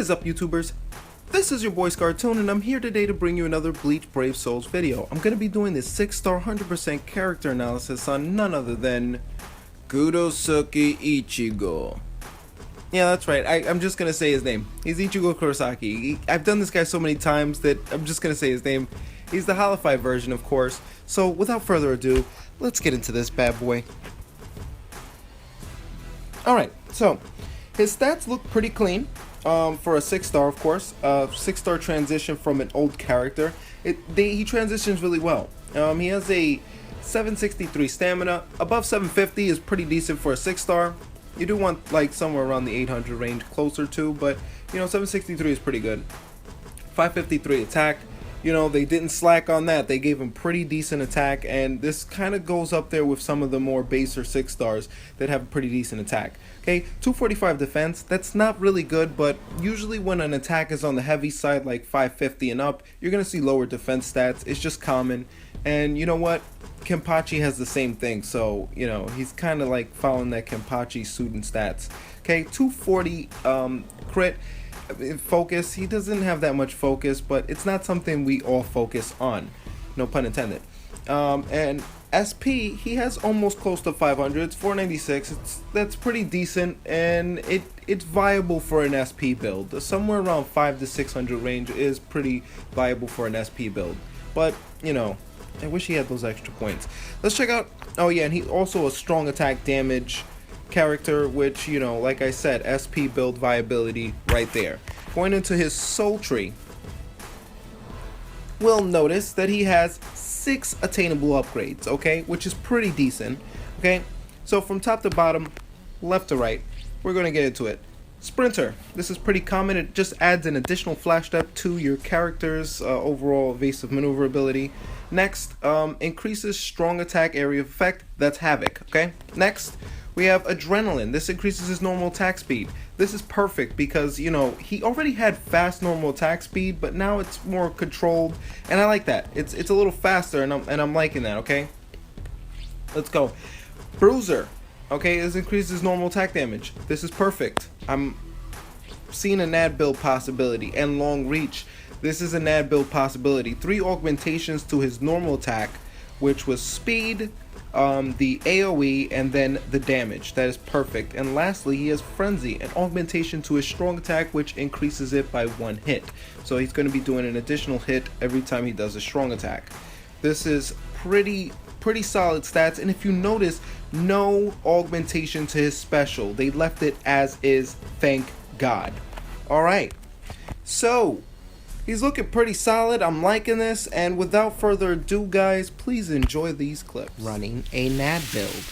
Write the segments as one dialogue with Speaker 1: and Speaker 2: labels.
Speaker 1: What is up, YouTubers? This is your boy Scartoon, and I'm here today to bring you another Bleach Brave Souls video. I'm going to be doing this 6-star 100% character analysis on none other than Kurosuke Ichigo. Yeah, that's right. I'm just going to say his name. He's Ichigo Kurosaki. I've done this guy so many times that I'm just going to say his name. He's the Holified version, of course. So without further ado, let's get into this bad boy. Alright, so his stats look pretty clean. For a 6-star, of course, 6-star transition from an old character. He transitions really well. He has a 763 stamina. Above 750 is pretty decent for a 6-star. You do want like somewhere around the 800 range, closer to, but you know, 763 is pretty good. 553 attack. You know, they didn't slack on that. They gave him pretty decent attack, and this kind of goes up there with some of the more baser 6-stars that have a pretty decent attack. Okay, 245 defense, that's not really good, but usually when an attack is on the heavy side, like 550 and up, you're going to see lower defense stats. It's just common, and you know what? Kenpachi has the same thing, so, you know, he's kind of like following that Kenpachi suit and stats. Okay, 240 crit. Focus, he doesn't have that much focus, but it's not something we all focus on, no pun intended. And SP, he has almost close to 500. It's 496. That's pretty decent, and it's viable for an SP build. Somewhere around 500 to 600 range is pretty viable for an SP build, but you know, I wish he had those extra points. Let's check out, oh yeah, and he's also a strong attack damage character, which, you know, like I said, SP build viability right there. Going into his soul tree, we'll notice that he has 6 attainable upgrades, okay, which is pretty decent. Okay, so from top to bottom, left to right, we're going to get into it. Sprinter, this is pretty common. It just adds an additional flash step to your character's overall evasive maneuverability. Next, increases strong attack area of effect. That's Havoc. Okay, next we have Adrenaline. This increases his normal attack speed. This is perfect because, you know, he already had fast normal attack speed, but now it's more controlled, and I like that. It's a little faster, and I'm liking that. Okay, let's go. Bruiser. Okay, this increases normal attack damage. This is perfect. I'm seeing a NAD build possibility, and long reach. This is a NAD build possibility. 3 augmentations to his normal attack, which was speed, the AoE, and then the damage. That is perfect. And lastly, he has Frenzy, an augmentation to his strong attack, which increases it by 1 hit. So he's going to be doing an additional hit every time he does a strong attack. This is pretty solid stats, and if you notice, no augmentation to his special. They left it as is, thank God. Alright, so he's looking pretty solid. I'm liking this, and without further ado, guys, please enjoy these clips. Running a NAD build.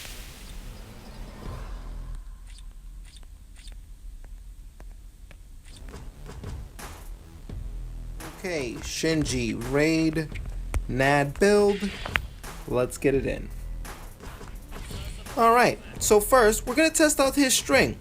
Speaker 1: Okay, Shinji Raid NAD build. Let's get it in. Alright, so first we're going to test out his string.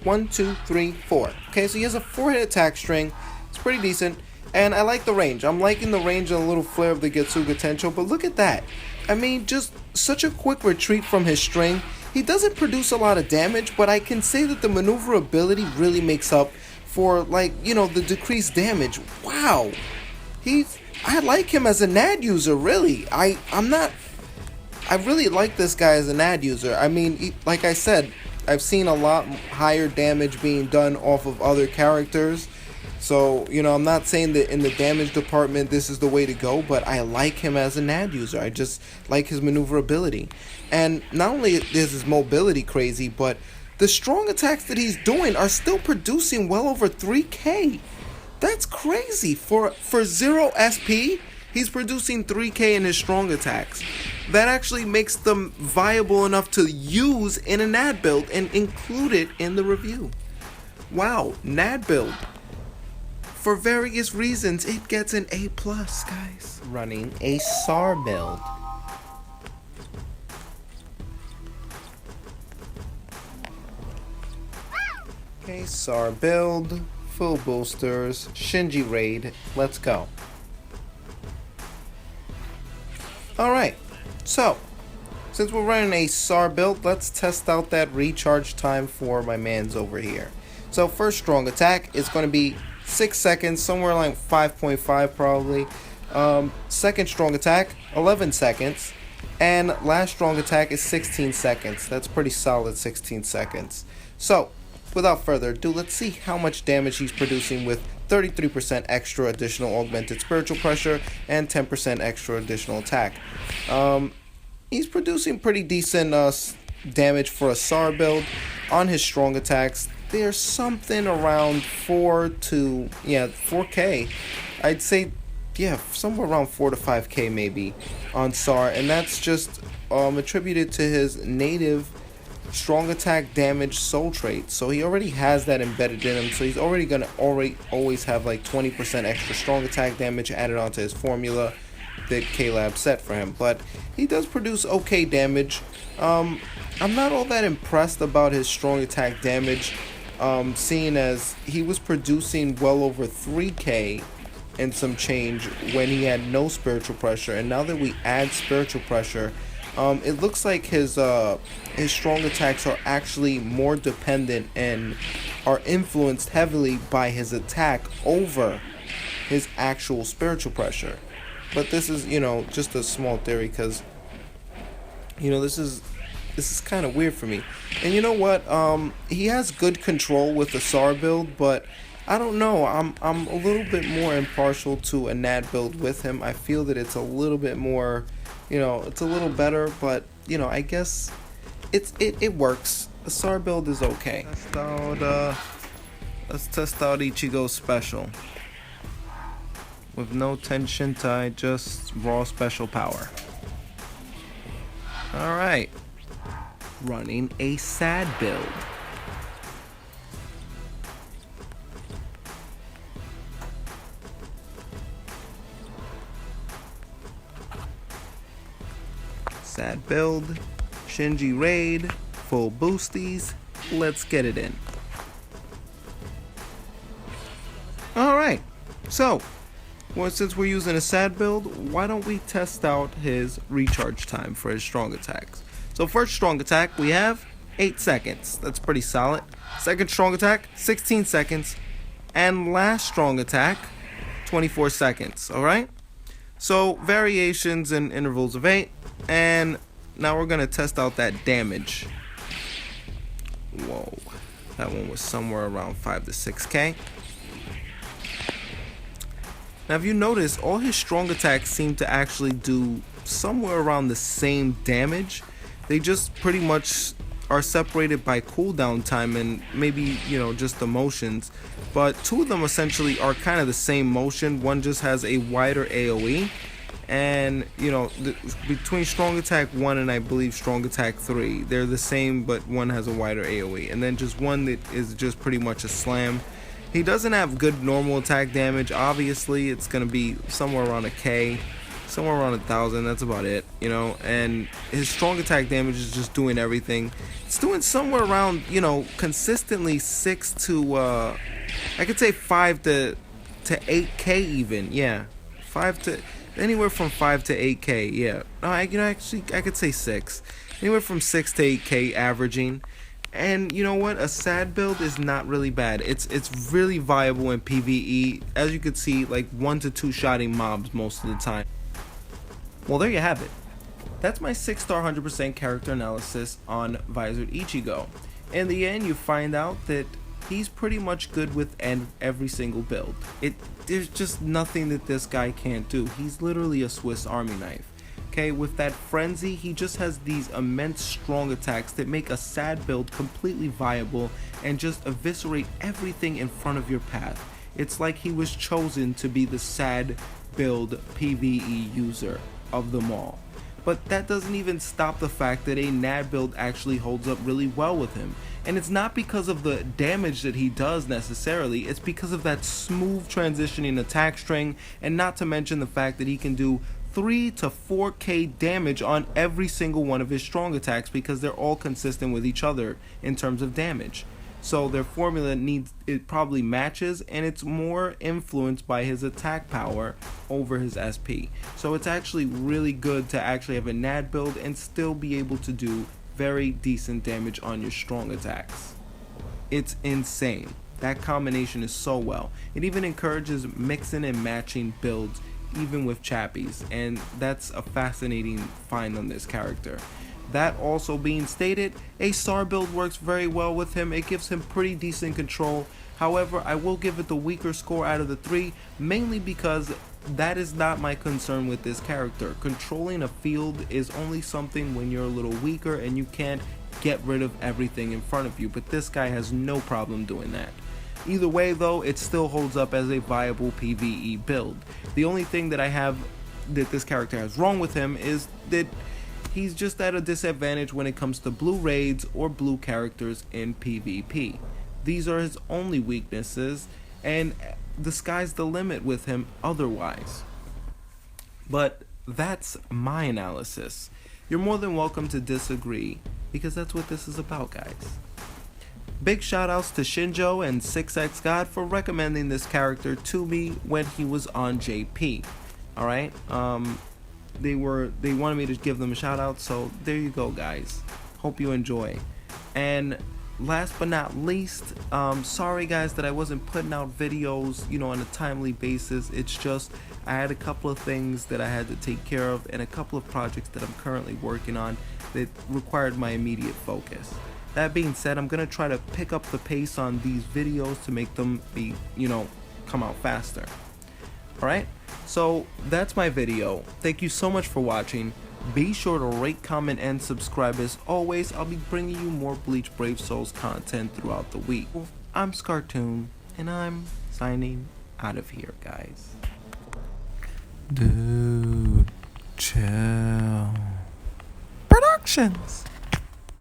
Speaker 1: 1, 2, 3, 4. Okay, so he has a 4-hit attack string. It's pretty decent. And I like the range. I'm liking the range and a little flare of the Getsuga Tencho, but look at that. I mean, just such a quick retreat from his string. He doesn't produce a lot of damage, but I can say that the maneuverability really makes up for, like, you know, the decreased damage. Wow. I like him as a NAD user, really. I really like this guy as a NAD user. I mean, like I said, I've seen a lot higher damage being done off of other characters. So, you know, I'm not saying that in the damage department this is the way to go, but I like him as a NAD user. I just like his maneuverability. And not only is his mobility crazy, but the strong attacks that he's doing are still producing well over 3k. That's crazy. For 0 SP, he's producing 3k in his strong attacks. That actually makes them viable enough to use in a NAD build and include it in the review. Wow, NAD build. For various reasons, it gets an A+, guys. Running a SAR build. Okay, SAR build, full boosters, Shinji Raid, let's go. Alright, so since we're running a SAR build, let's test out that recharge time for my mans over here. So first strong attack is going to be 6 seconds, somewhere like 5.5 probably. Second strong attack, 11 seconds. And last strong attack is 16 seconds. That's pretty solid 16 seconds. So, without further ado, let's see how much damage he's producing with 33% extra additional augmented spiritual pressure and 10% extra additional attack. He's producing pretty decent damage for a SAR build on his strong attacks. There's something around 4K. I'd say, yeah, somewhere around 4 to 5K maybe on SAR, and that's just attributed to his native strong attack damage soul trait. So he already has that embedded in him, so he's already gonna always have like 20% extra strong attack damage added onto his formula that K-Lab set for him. But he does produce okay damage. I'm not all that impressed about his strong attack damage, seeing as he was producing well over 3K and some change when he had no spiritual pressure, and now that we add spiritual pressure, it looks like his strong attacks are actually more dependent and are influenced heavily by his attack over his actual spiritual pressure. But this is, just a small theory, because this is kind of weird for me. And you know what? He has good control with the SAR build, but I don't know. I'm a little bit more impartial to a NAD build with him. I feel that it's a little bit more, it's a little better, but I guess it works. The SAR build is okay. Let's test out Ichigo's special with no Tenshintai, just raw special power. All right, running a sad build. Sad build, Shinji raid, full boosties. Let's get it in. Alright, so since we're using a sad build, why don't we test out his recharge time for his strong attacks. So first strong attack we have 8 seconds. That's pretty solid. Second strong attack, 16 seconds. And last strong attack, 24 seconds. Alright? So variations in intervals of 8. And now we're going to test out that damage. Whoa. That one was somewhere around 5 to 6K. Now if you notice, all his strong attacks seem to actually do somewhere around the same damage. They just pretty much are separated by cooldown time and maybe, just the motions. But two of them essentially are kind of the same motion. One just has a wider AoE. And, between Strong Attack 1 and I believe Strong Attack 3, they're the same, but one has a wider AoE. And then just one that is just pretty much a slam. He doesn't have good normal attack damage. Obviously, it's going to be somewhere around a K, somewhere around 1,000. That's about it, And his Strong Attack damage is just doing everything. It's doing somewhere around, consistently 6 to, I could say 5 to 8K even. Yeah, anywhere from 5 to 8K, yeah. No, actually, I could say 6. Anywhere from 6 to 8K averaging. And you know what? A sad build is not really bad. It's really viable in PvE. As you can see, like 1 to 2 shotting mobs most of the time. Well, there you have it. That's my 6-star 100% character analysis on Vizard Ichigo. In the end, you find out that he's pretty much good with every single build. There's just nothing that this guy can't do. He's literally a Swiss Army knife. Okay, with that frenzy, he just has these immense strong attacks that make a sad build completely viable and just eviscerate everything in front of your path. It's like he was chosen to be the sad build PvE user of them all. But that doesn't even stop the fact that a NAD build actually holds up really well with him. And it's not because of the damage that he does necessarily, it's because of that smooth transitioning attack string, and not to mention the fact that he can do 3 to 4K damage on every single one of his strong attacks because they're all consistent with each other in terms of damage. So their formula probably matches, and it's more influenced by his attack power over his SP. So it's actually really good to actually have a NAD build and still be able to do very decent damage on your strong attacks. It's insane. That combination is so well. It even encourages mixing and matching builds even with chappies, and that's a fascinating find on this character. That also being stated, a star build works very well with him. It gives him pretty decent control. However, I will give it the weaker score out of the 3, mainly because that is not my concern with this character. Controlling a field is only something when you're a little weaker and you can't get rid of everything in front of you, but this guy has no problem doing that. Either way though, it still holds up as a viable PvE build. The only thing that I have that this character has wrong with him is that he's just at a disadvantage when it comes to blue raids or blue characters in PvP. These are his only weaknesses, and the sky's the limit with him otherwise. But that's my analysis. You're more than welcome to disagree, because that's what this is about, guys. Big shoutouts to Shinjo and 6x God for recommending this character to me when he was on JP. Alright, they wanted me to give them a shout out, so there you go, guys. Hope you enjoy. And last but not least, sorry guys that I wasn't putting out videos, on a timely basis. It's just I had a couple of things that I had to take care of and a couple of projects that I'm currently working on that required my immediate focus. That being said, I'm gonna try to pick up the pace on these videos to make them be, come out faster. Alright, so that's my video. Thank you so much for watching. Be sure to rate, comment, and subscribe. As always, I'll be bringing you more Bleach Brave Souls content throughout the week. I'm Scartoon, and I'm signing out of here, guys. Dude, chill. Productions.